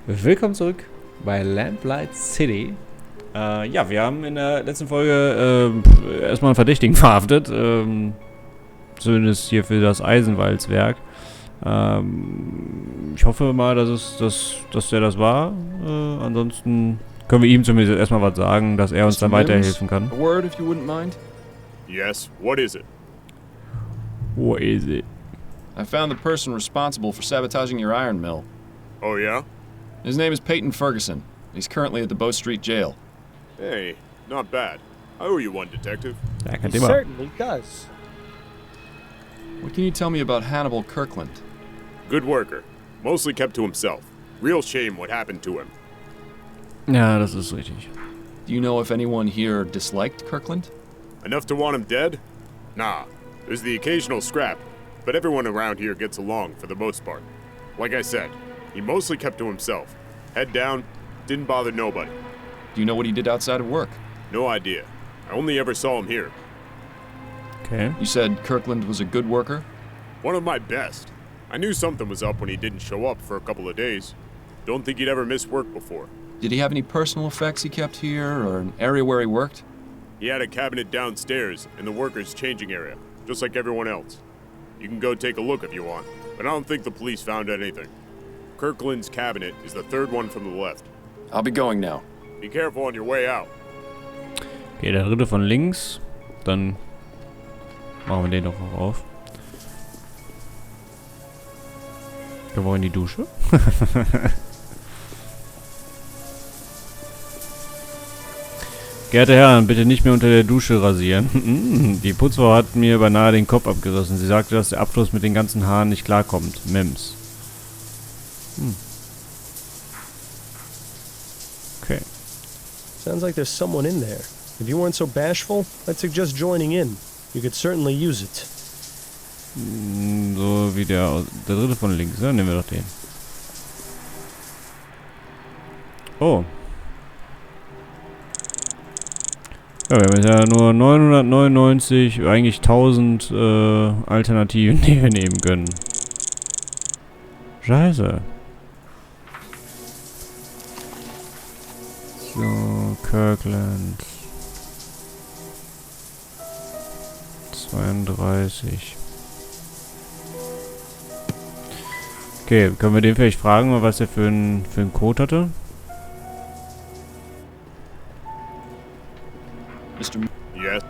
Willkommen zurück bei Lamplight City. Ja, wir haben in der letzten Folge erstmal einen Verdächtigen verhaftet. Zumindest hier für das Eisenwalzwerk. Ich hoffe mal, dass der das war. Ansonsten können wir ihm zumindest erstmal was sagen, dass er uns dann weiterhelfen kann. A word, if you wouldn't mind. Yes, what is it? What is it? I found the person responsible for sabotaging your iron mill. Oh yeah? His name is Peyton Ferguson. He's currently at the Bow Street Jail. Hey, not bad. I owe you one, Detective. Ja, He certainly does. What can you tell me about Hannibal Kirkland? Good worker. Mostly kept to himself. Real shame what happened to him. Ja, das ist richtig. Do you know if anyone here disliked Kirkland? Enough to want him dead? Nah. There's the occasional scrap, but everyone around here gets along for the most part. Like I said, he mostly kept to himself. Head down, didn't bother nobody. Do you know what he did outside of work? No idea. I only ever saw him here. Okay. You said Kirkland was a good worker? One of my best. I knew something was up when he didn't show up for a couple of days. Don't think he'd ever missed work before. Did he have any personal effects he kept here, or an area where he worked? He had a cabinet downstairs in the workers' changing area, just like everyone else. You can go take a look if you want, but I don't think the police found anything. Kirkland's cabinet is the third one from the left. I'll be going now. Be careful on your way out. Okay, der dritte von links. Dann machen wir den doch noch auf. Können wir in die Dusche? Geehrte Herren, bitte nicht mehr unter der Dusche rasieren. Die Putzfrau hat mir beinahe den Kopf abgerissen. Sie sagte, dass der Abfluss mit den ganzen Haaren nicht klarkommt. Mems. Okay. Sounds like there's someone in there. If you weren't so bashful, I'd suggest joining in. You could certainly use it. So wie der dritte von links, ne? Nehmen wir doch den. Oh. Ja, wir haben jetzt ja nur 999, eigentlich 1000 Alternativen, die wir nehmen können. Scheiße. So, Kirkland. 32. Okay, können wir den vielleicht fragen, was er für einen Code hatte? Mr. Yes?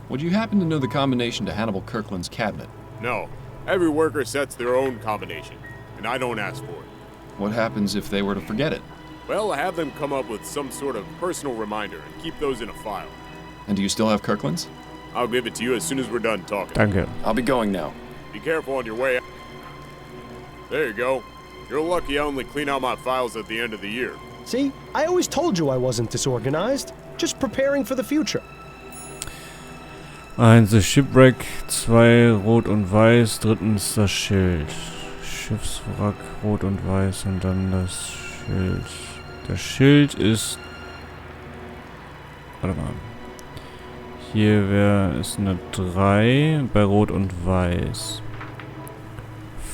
Would you happen to know the combination to Hannibal Kirkland's cabinet? No. Every worker sets their own combination, and I don't ask for it. What happens if they were to forget it? Well, I have them come up with some sort of personal reminder and keep those in a file. And do you still have Kirkland's? I'll give it to you as soon as we're done talking. Danke. I'll be going now. Be careful on your way out. There you go. You're lucky I only clean out my files at the end of the year. See, I always told you I wasn't disorganized. Just preparing for the future. 1 das Shipwreck, 2 Rot und Weiß, drittens das Schild. Schiffswrack, Rot und Weiß und dann das Schild. Das Schild ist... Warte mal. Hier ist eine 3 bei Rot und Weiß.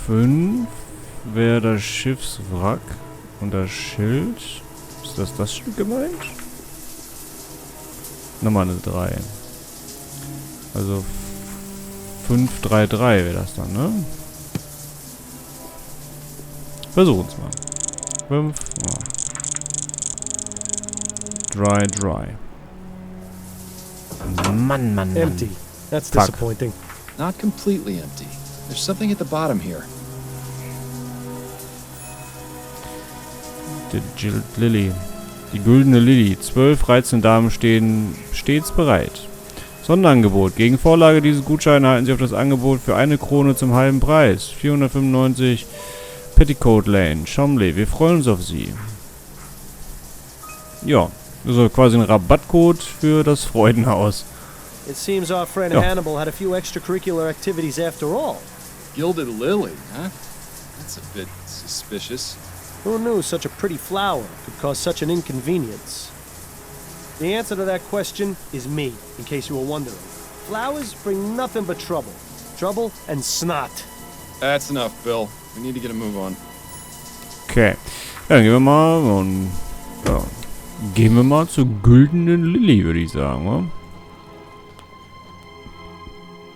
5 wäre das Schiffswrack und das Schild. Ist das Schild gemeint? Nochmal eine 3. Also 533 wäre das dann, ne? Versuchen es mal. 5. Oh. Dry. Mann. Empty. That's Fuck. disappointing. Not completely empty. There's something at the bottom here. Die Jill Lily. Die güldene Lily. 12 reizende Damen stehen stets bereit. Sonderangebot. Gegen Vorlage dieses Gutscheins erhalten Sie auf das Angebot für 1 Krone zum halben Preis. 495 Petticoat Lane, Chomley. Wir freuen uns auf Sie. Ja, also quasi ein Rabattcode für das Freudenhaus. It seems our friend Ja. Hannibal had a few extracurricular activities after all. Gilded lily, huh? That's a bit suspicious. Who knew such a pretty flower could cause such an inconvenience? The answer to that question is me, in case you were wondering. Flowers bring nothing but trouble. Trouble and snot. That's enough, Bill. We need to get a move on. Okay. Dann gehen wir mal und ja, gehen wir mal zur güldenen Lilly, würde ich sagen, wa?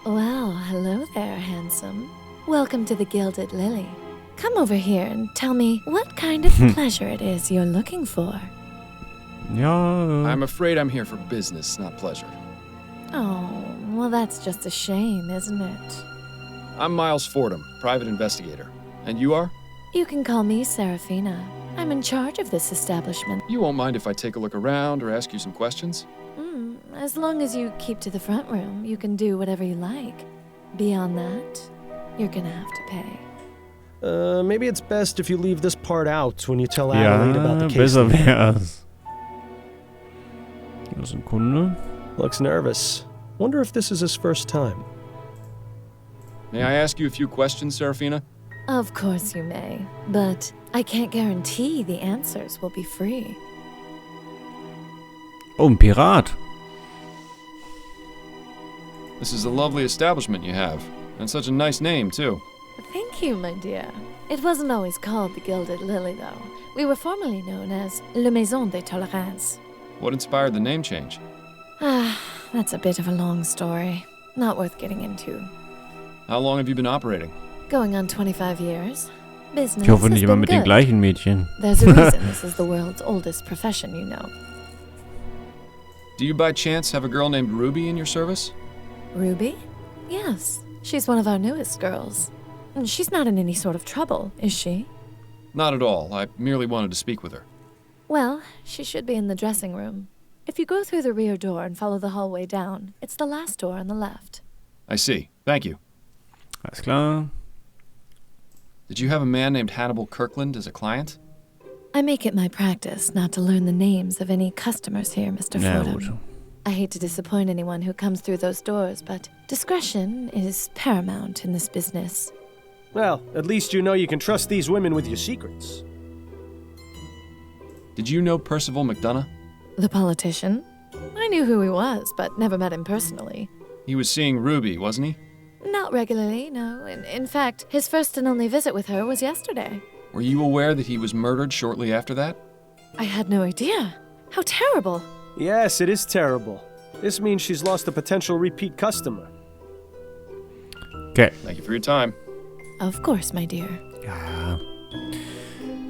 Well, hello there, handsome. Welcome to the Gilded Lily. Come over here and tell me what kind of pleasure it is you're looking for. Ja, I'm afraid I'm here for business, not pleasure. Oh, well, that's just a shame, isn't it? I'm Miles Fordham, private investigator. And you are? You can call me Serafina. I'm in charge of this establishment. You won't mind if I take a look around or ask you some questions? As long as you keep to the front room, you can do whatever you like. Beyond that, you're gonna have to pay. Maybe it's best if you leave this part out when you tell ja, Adelaide about the case. besser wär's. Das ist ein Kunde. Looks nervous. Wonder if this is his first time. May I ask you a few questions, Serafina? Of course you may, but I can't guarantee the answers will be free. Oh, ein Pirat. This is a lovely establishment you have. And such a nice name, too. Thank you, my dear. It wasn't always called the Gilded Lily, though. We were formerly known as Le Maison de Tolérance. What inspired the name change? That's a bit of a long story. Not worth getting into. How long have you been operating? Going on 25 years. Business Ich hoffe nicht has immer been mit den good. gleichen Mädchen. There's a reason this is the world's oldest profession, you know. Do you by chance have a girl named Ruby in your service? Ruby? Yes, she's one of our newest girls. She's not in any sort of trouble, is she? Not at all. I merely wanted to speak with her. Well, she should be in the dressing room. If you go through the rear door and follow the hallway down, it's the last door on the left. I see. Thank you. Alles klar. Did you have a man named Hannibal Kirkland as a client? I make it my practice not to learn the names of any customers here, Mr. Ja, Fordham. gut. I hate to disappoint anyone who comes through those doors, but discretion is paramount in this business. Well, at least you know you can trust these women with your secrets. Did you know Percival McDonough? The politician? I knew who he was, but never met him personally. He was seeing Ruby, wasn't he? Not regularly, no. In fact, his first and only visit with her was yesterday. Were you aware that he was murdered shortly after that? I had no idea. How terrible. Yes, it is terrible. This means she's lost a potential repeat customer. Okay. Thank you for your time. Of course, my dear. Ja.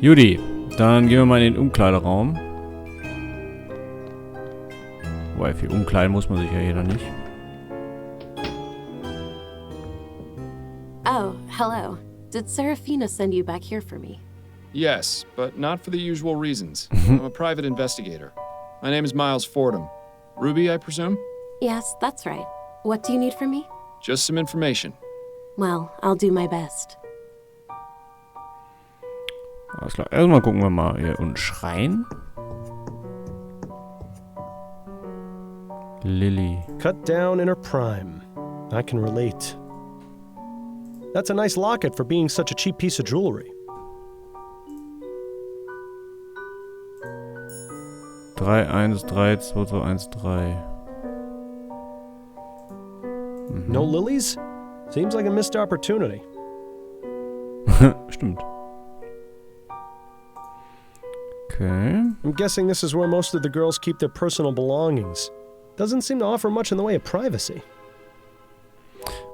Judy, dann gehen wir mal in den Umkleideraum. Wobei, viel umkleiden muss man sich ja hier dann nicht. Oh, hello. Did Serafina send you back here for me? Yes, but not for the usual reasons. I'm a private investigator. My name is Miles Fordham. Ruby, I presume? Yes, that's right. What do you need from me? Just some information. Well, I'll do my best. Alles klar. Erstmal gucken wir mal hier unten. Schrein. Lilly. Cut down in her prime. I can relate. That's a nice locket for being such a cheap piece of jewelry. 3132213. No lilies? Seems like a missed opportunity. Stimmt. Okay. I'm guessing this is where most of the girls keep their personal belongings. Doesn't seem to offer much in the way of privacy.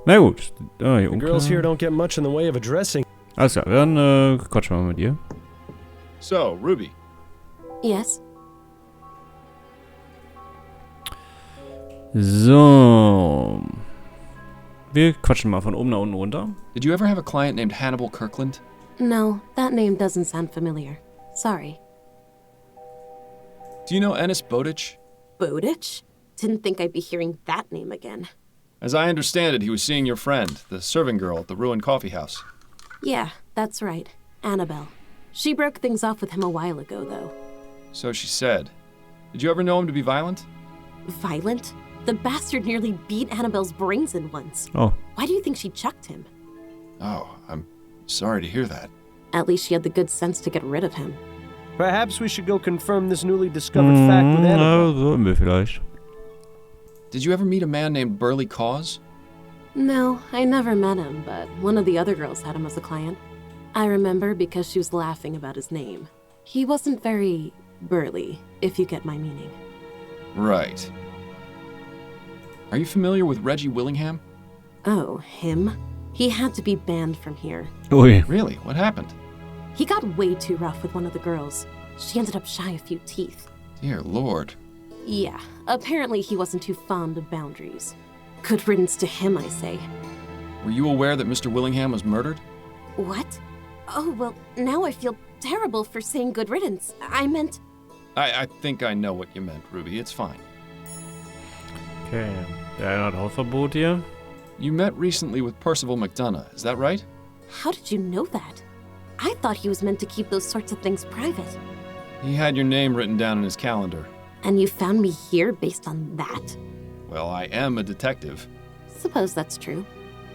Na gut. Ah, hier The girls here Umkleide. don't get much in the way of a dressing. Alles klar, dann quatschen wir mal mit ihr. So, Ruby, Yes? So. Wir quatschen mal von oben nach unten runter. did you ever have a client named Hannibal Kirkland? No, that name doesn't sound familiar. Sorry. Do you know Ennis Bowditch? Bowditch? Didn't think I'd be hearing that name again. As I understand it, he was seeing your friend, the serving girl at the ruined coffee house. Yeah, that's right. Annabelle. She broke things off with him a while ago, though. So she said. Did you ever know him to be violent? Violent? The bastard nearly beat Annabelle's brains in once. Oh. Why do you think she chucked him? Oh, I'm sorry to hear that. At least she had the good sense to get rid of him. Perhaps we should go confirm this newly discovered fact with Ja, Annabelle. sollen wir vielleicht. Did you ever meet a man named Burley Cause? No, I never met him, but one of the other girls had him as a client. I remember because she was laughing about his name. He wasn't very burly, if you get my meaning. Right. Are you familiar with Reggie Willingham? Oh, him? He had to be banned from here. Ui. Really? What happened? He got way too rough with one of the girls. She ended up shy a few teeth. Dear Lord. Yeah, apparently he wasn't too fond of boundaries. Good riddance to him, I say. Were you aware that Mr. Willingham was murdered? What? Oh, well, now I feel terrible for saying good riddance. I meant... I think I know what you meant, Ruby. It's fine. Okay. Der eine hat Hausverbot hier. You met recently with Percival McDonough, is that right? How did you know that? I thought he was meant to keep those sorts of things private. He had your name written down in his calendar. And you found me here based on that? Well, I am a detective. Suppose that's true.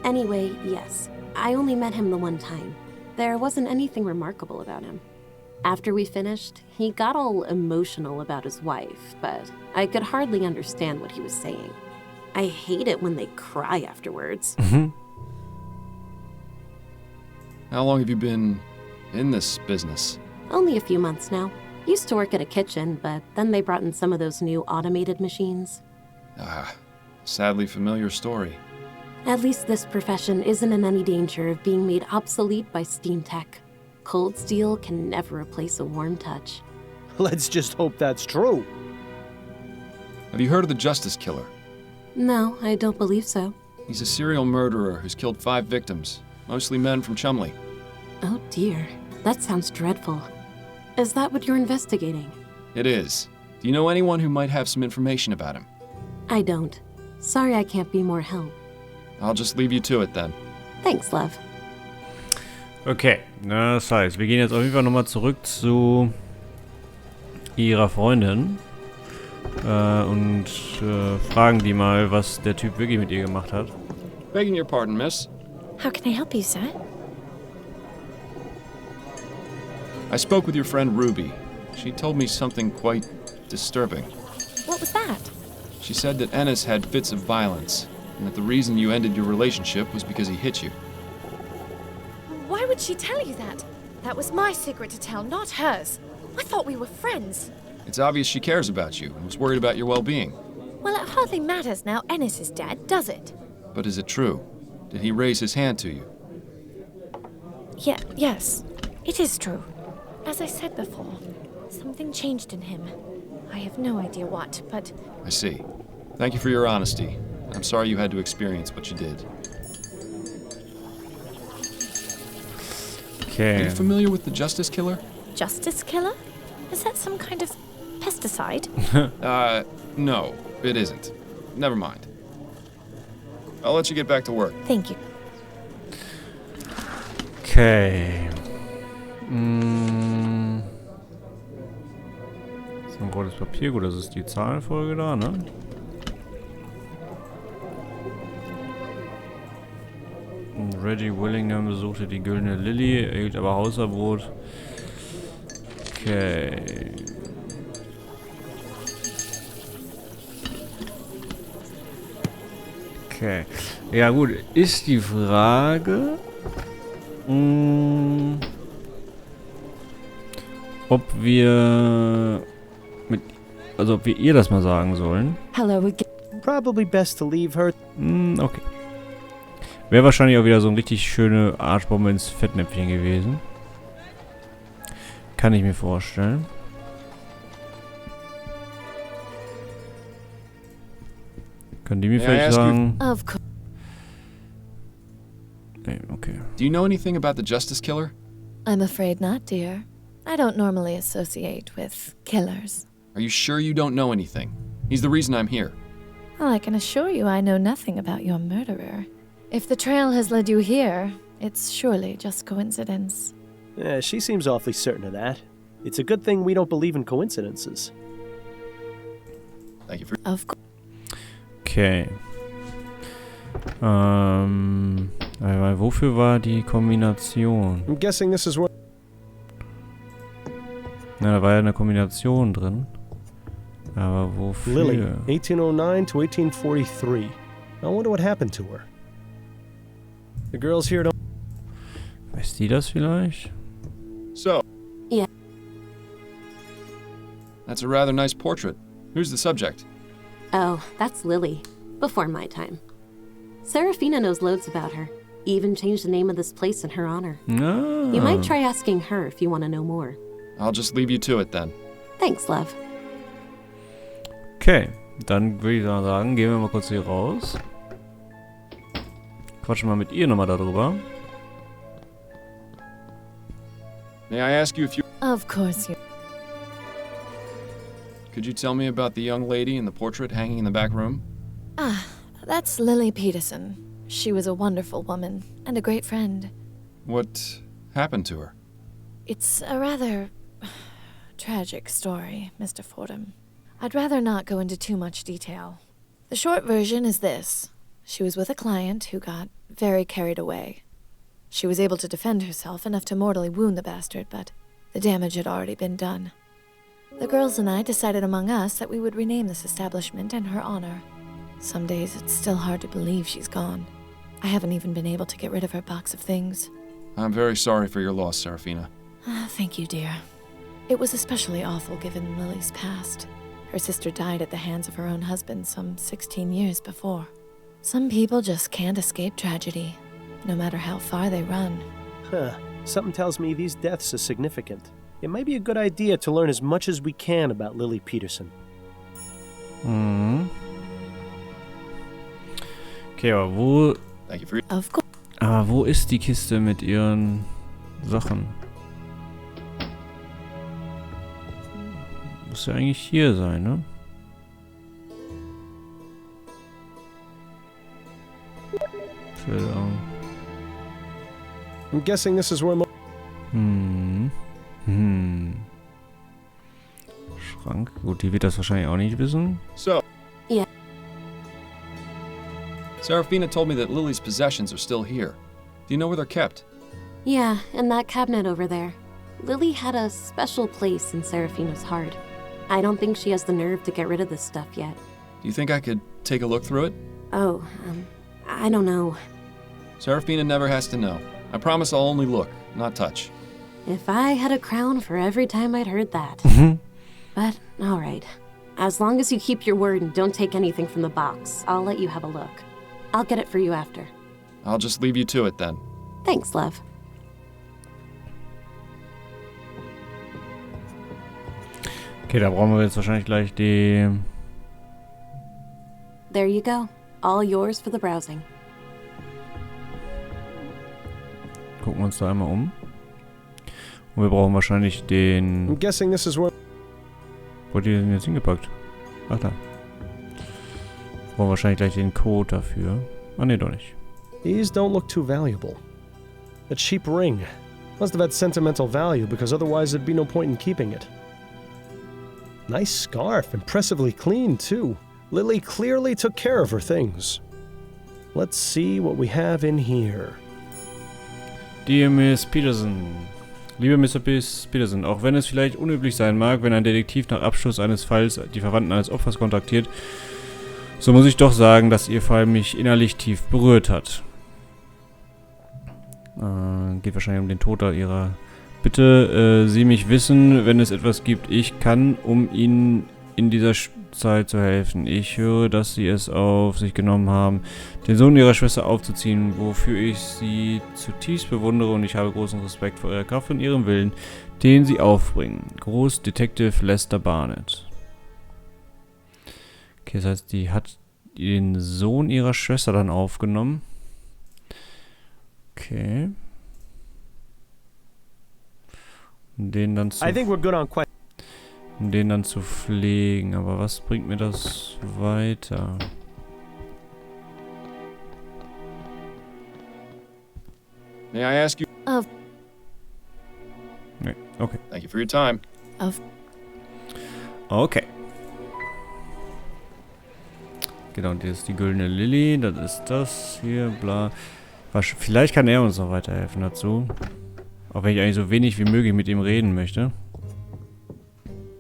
Anyway, yes. I only met him the one time. There wasn't anything remarkable about him. After we finished, he got all emotional about his wife, but I could hardly understand what he was saying. I hate it when they cry afterwards. How long have you been in this business? Only a few months now. Used to work at a kitchen, but then they brought in some of those new automated machines. Ah, sadly familiar story. At least this profession isn't in any danger of being made obsolete by steam tech. Cold steel can never replace a warm touch. Let's just hope that's true. Have you heard of the Justice Killer? No, I don't believe so. He's a serial murderer who's killed 5 victims, mostly men from Chumley. Oh dear, that sounds dreadful. Is that what you're investigating? It is. Do you know anyone who might have some information about him? I don't. Sorry I can't be more help. I'll just leave you to it then. Thanks, love. Okay, na, das heißt, wir gehen jetzt auf jeden Fall nochmal zurück zu ihrer Freundin und fragen die mal, was der Typ wirklich mit ihr gemacht hat. Begging your pardon, miss. How can I help you, sir? I spoke with your friend Ruby. She told me something quite disturbing. What was that? She said that Ennis had fits of violence, and that the reason you ended your relationship was because he hit you. Why would she tell you that? That was my secret to tell, not hers. I thought we were friends. It's obvious she cares about you and was worried about your well-being. Well, it hardly matters now Ennis is dead, does it? But is it true? Did he raise his hand to you? Yes. It is true. As I said before, something changed in him. I have no idea what, but... I see. Thank you for your honesty. I'm sorry you had to experience what you did. Are Okay. you familiar with the Justice Killer? Justice Killer? Is that some kind of pesticide? No, it isn't. Never mind. I'll let you get back to work. Thank you. Okay. Das ist ein rotes Papier. Gut, das ist die Zahlenfolge da, ne? Reggie Willingham besuchte die Güldene Lily, erhielt aber Hausverbot. Okay. Okay. Ja gut, ist die Frage, ob wir ob wir ihr das mal sagen sollen. Hello again. Probably best to leave her. Okay. Wäre wahrscheinlich auch wieder so eine richtig schöne Arschbombe ins Fettnäpfchen gewesen. Kann ich mir vorstellen. Können die mir vielleicht sagen? Of course. Nee, okay. Do you know anything about the Justice Killer? I'm afraid not, dear. I don't normally associate with killers. Are you sure you don't know anything? He's the reason I'm here. Well, I can assure you I know nothing about your murderer. If the trail has led you here, it's surely just coincidence. Yeah, she seems awfully certain of that. It's a good thing we don't believe in coincidences. Thank you for... Of course. Okay. Wofür war die Kombination? I'm guessing this is where... Na, da war ja eine Kombination drin. Aber wofür? Lily, 1809 to 1843. I wonder what happened to her. The girls here don't... Weiß die das vielleicht? So. Yeah. That's a rather nice portrait. Who's the subject? Oh, that's Lily. Before my time. Serafina knows loads about her. Even changed the name of this place in her honor. Ah. You might try asking her if you want to know more. I'll just leave you to it then. Thanks, love. Okay, dann würde ich sagen, gehen wir mal kurz hier raus. Quatschen mal mit ihr nochmal darüber. May I ask you if you... Of course you. Could you tell me about the young lady in the portrait hanging in the back room? Ah, that's Lily Peterson. She was a wonderful woman and a great friend. What happened to her? It's a rather tragic story, Mr. Fordham. I'd rather not go into too much detail. The short version is this. She was with a client who got very carried away. She was able to defend herself enough to mortally wound the bastard, but the damage had already been done. The girls and I decided among us that we would rename this establishment in her honor. Some days it's still hard to believe she's gone. I haven't even been able to get rid of her box of things. I'm very sorry for your loss, Serafina. Thank you, dear. It was especially awful given Lily's past. Her sister died at the hands of her own husband some 16 years before. Some people just can't escape tragedy, no matter how far they run. Huh. Something tells me these deaths are significant. It might be a good idea to learn as much as we can about Lily Peterson. Mhm. Okay, aber wo... Thank you for your... Of course. Aber wo ist die Kiste mit ihren Sachen? Muss ja eigentlich hier sein, ne? Fälle. I'm guessing this is where Schrank. Gut, die wird das wahrscheinlich auch nicht wissen. So. Yeah. Serafina told me that Lily's possessions are still here. Do you know where they're kept? Yeah, in that cabinet over there. Lily had a special place in Serafina's heart. I don't think she has the nerve to get rid of this stuff yet. Do you think I could take a look through it? Oh, I don't know. Serafina never has to know. I promise I'll only look, not touch. If I had a crown for every time I'd heard that. But, alright. As long as you keep your word and don't take anything from the box, I'll let you have a look. I'll get it for you after. I'll just leave you to it then. Thanks, love. Okay, da brauchen wir jetzt wahrscheinlich gleich die... There you go. All yours for the browsing. Gucken wir uns da einmal um. Und wir brauchen wahrscheinlich den... I'm guessing this is where... Wo hat die denn jetzt hingepackt? Ach da. Wir brauchen wahrscheinlich gleich den Code dafür. Ah ne, doch nicht. These don't look too valuable. A cheap ring. Must have had sentimental value because otherwise there'd be no point in keeping it. Nice scarf. Impressively clean, too. Lily clearly took care of her things. Let's see what we have in here. Dear Miss Peterson. Liebe Mr. Peterson, auch wenn es vielleicht unüblich sein mag, wenn ein Detektiv nach Abschluss eines Falls die Verwandten eines Opfers kontaktiert, so muss ich doch sagen, dass Ihr Fall mich innerlich tief berührt hat. Geht wahrscheinlich um den Tod Ihrer... Bitte, Sie mich wissen, wenn es etwas gibt. Ich kann, um Ihnen in dieser Zeit zu helfen. Ich höre, dass Sie es auf sich genommen haben, den Sohn Ihrer Schwester aufzuziehen, wofür ich Sie zutiefst bewundere, und ich habe großen Respekt vor Ihrer Kraft und Ihrem Willen, den Sie aufbringen. Groß Detective Lester Barnett. Okay, das heißt, die hat den Sohn ihrer Schwester dann aufgenommen. Okay. Um den dann zu pflegen. Aber was bringt mir das weiter? May I ask you... Nee, okay. Thank you for your time. Okay. Genau, das ist die güldene Lily. Das ist das hier, bla. Vielleicht kann er uns noch weiterhelfen dazu. Auch wenn ich eigentlich so wenig wie möglich mit ihm reden möchte.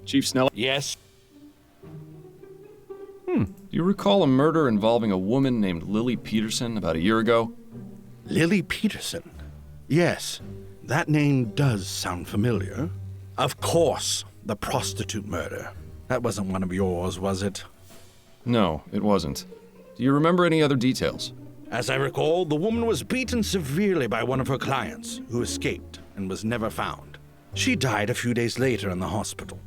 Chief Snell? Yes? Do you recall a murder involving a woman named Lily Peterson about a year ago? Lily Peterson? Yes. That name does sound familiar. Of course, the prostitute murder. That wasn't one of yours, was it? No, it wasn't. Do you remember any other details? As I recall, the woman was beaten severely by one of her clients, who escaped and was never found. She died a few days later in the hospital.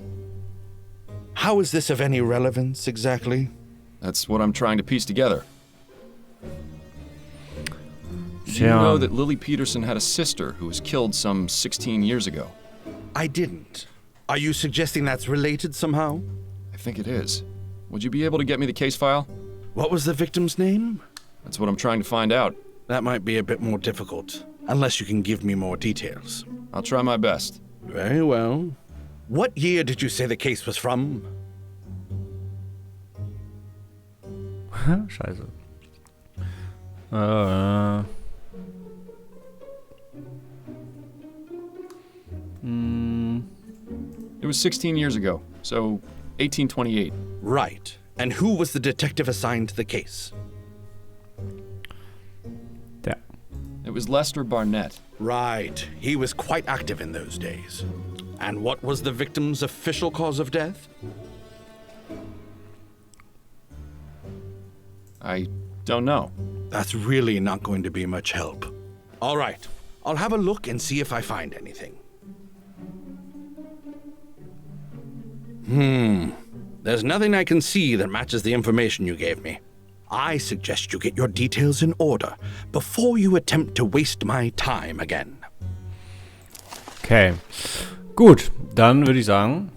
How is this of any relevance, exactly? That's what I'm trying to piece together. Do you Tja. know that Lily Peterson had a sister who was killed some 16 years ago? I didn't. Are you suggesting that's related somehow? I think it is. Would you be able to get me the case file? What was the victim's name? That's what I'm trying to find out. That might be a bit more difficult, unless you can give me more details. I'll try my best. Very well. What year did you say the case was from? Scheiße. It was 16 years ago, so 1828. Right. And who was the detective assigned to the case? Der. It was Lester Barnett. Right. He was quite active in those days. And what was the victim's official cause of death? I don't know. That's really not going to be much help. All right. I'll have a look and see if I find anything. There's nothing I can see that matches the information you gave me. I suggest you get your details in order before you attempt to waste my time again. Okay. Gut, dann würde ich sagen,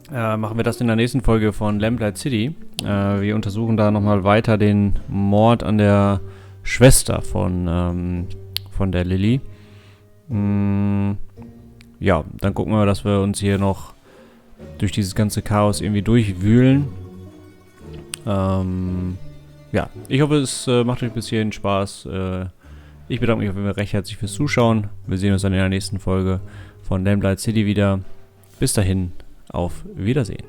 machen wir das in der nächsten Folge von Lamplight City. Wir untersuchen da nochmal weiter den Mord an der Schwester von der Lily. Ja, dann gucken wir, dass wir uns hier noch durch dieses ganze Chaos irgendwie durchwühlen. Ja, ich hoffe, es macht euch bis hierhin Spaß. Ich bedanke mich auf jeden Fall recht herzlich fürs Zuschauen. Wir sehen uns dann in der nächsten Folge von Lamplight City wieder. Bis dahin, auf Wiedersehen.